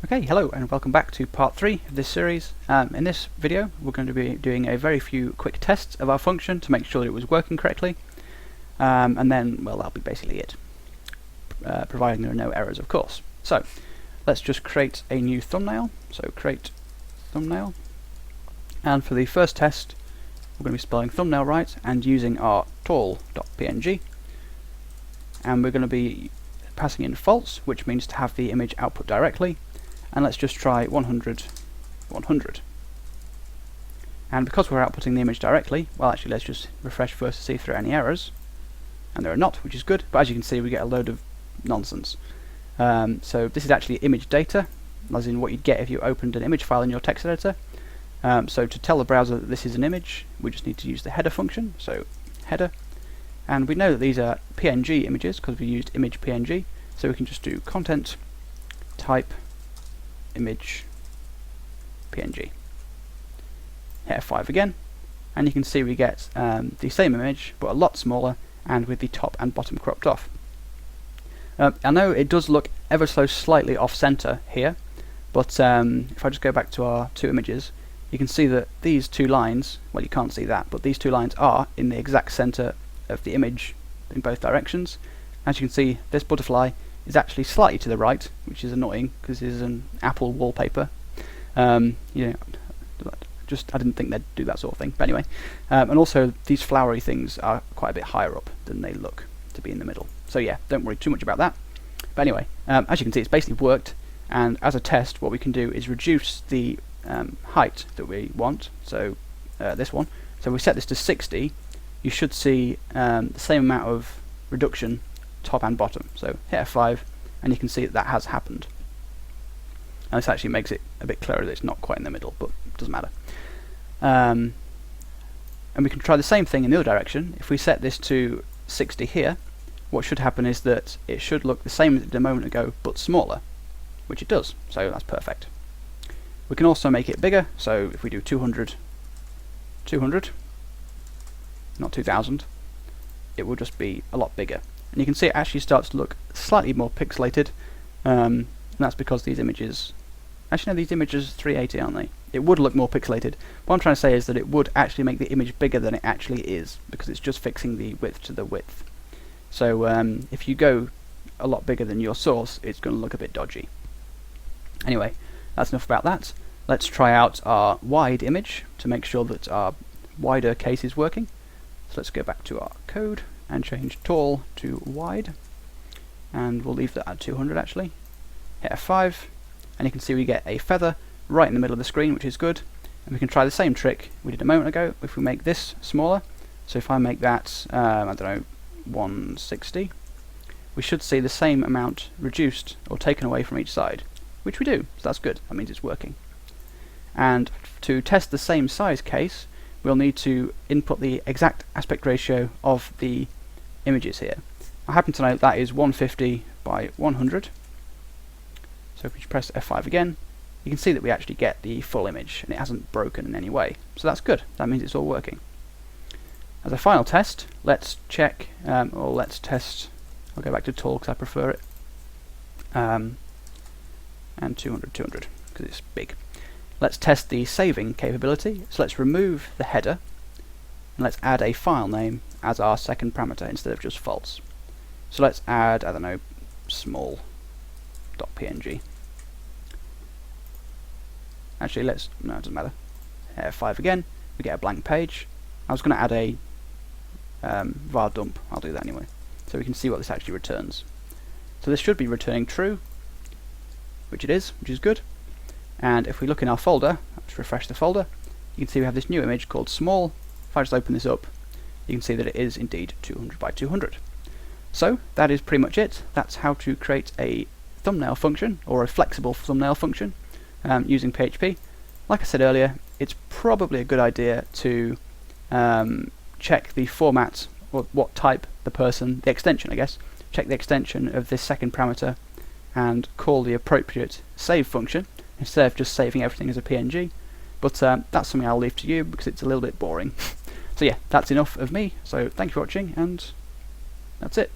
Okay, hello and welcome back to part 3 of this series. In this video we're going to be doing a very few quick tests of our function to make sure that it was working correctly, and then, well, that'll be basically it, providing there are no errors, of course. So let's just create a new thumbnail. So create thumbnail, and for the first test we're going to be spelling thumbnail right and using our tall.png, and we're going to be passing in false, which means to have the image output directly. And let's just try 100, 100. And because we're outputting the image directly, well, actually let's just refresh first to see if there are any errors. And there are not, which is good, but as you can see we get a load of nonsense. So this is actually image data, as in what you'd get if you opened an image file in your text editor. So to tell the browser that this is an image, we just need to use the header function, so header. And we know that these are PNG images because we used image PNG, so we can just do content type image PNG. Hit F5 again, and you can see we get the same image but a lot smaller and with the top and bottom cropped off. I know it does look ever so slightly off center here, but if I just go back to our two images, you can see that these two lines, well, you can't see that, but these two lines are in the exact center of the image in both directions. As you can see, this butterfly is actually slightly to the right, which is annoying because this is an Apple wallpaper. You know, I didn't think they'd do that sort of thing. But anyway, and also these flowery things are quite a bit higher up than they look to be in the middle. So yeah, don't worry too much about that. But anyway, as you can see, it's basically worked. And as a test, what we can do is reduce the height that we want. So this one. So if we set this to 60, you should see the same amount of reduction top and bottom. So hit F5 and you can see that that has happened. And this actually makes it a bit clearer that it's not quite in the middle, but it doesn't matter. And we can try the same thing in the other direction. If we set this to 60 here, what should happen is that it should look the same as it did a moment ago, but smaller, which it does, so that's perfect. We can also make it bigger, so if we do 200, 200, not 2000, it will just be a lot bigger. And you can see it actually starts to look slightly more pixelated, and that's because these images, actually no, these images are 380, aren't they? It would look more pixelated. What I'm trying to say is that it would actually make the image bigger than it actually is, because it's just fixing the width to the width. So if you go a lot bigger than your source, it's going to look a bit dodgy. Anyway, that's enough about that. Let's try out our wide image to make sure that our wider case is working. So let's go back to our code and change tall to wide, and we'll leave that at 200 actually. Hit F5 and you can see we get a feather right in the middle of the screen, which is good. And we can try the same trick we did a moment ago if we make this smaller. So if I make that I don't know, 160, we should see the same amount reduced or taken away from each side, which we do, so that's good. That means it's working. And to test the same size case, we'll need to input the exact aspect ratio of the images here. I happen to know that is 150 by 100. So if we press F5 again, you can see that we actually get the full image and it hasn't broken in any way. So that's good. That means it's all working. As a final test, let's check, or let's test, I'll go back to tall because I prefer it, and 200, 200 because it's big. Let's test the saving capability. So let's remove the header and let's add a file name as our second parameter instead of just false. So let's add, I don't know, small.png. Actually, no, it doesn't matter. F5 again, we get a blank page. I was going to add a var dump, I'll do that anyway, so we can see what this actually returns. So this should be returning true, which it is, which is good. And if we look in our folder, let's refresh the folder, you can see we have this new image called small. If I just open this up, you can see that it is indeed 200 by 200. So that is pretty much it. That's how to create a thumbnail function, or a flexible thumbnail function, using PHP. Like I said earlier, it's probably a good idea to check the format, or what type the extension I guess, check the extension of this second parameter and call the appropriate save function, instead of just saving everything as a PNG. But that's something I'll leave to you because it's a little bit boring. So yeah, that's enough of me. So thank you for watching, and that's it.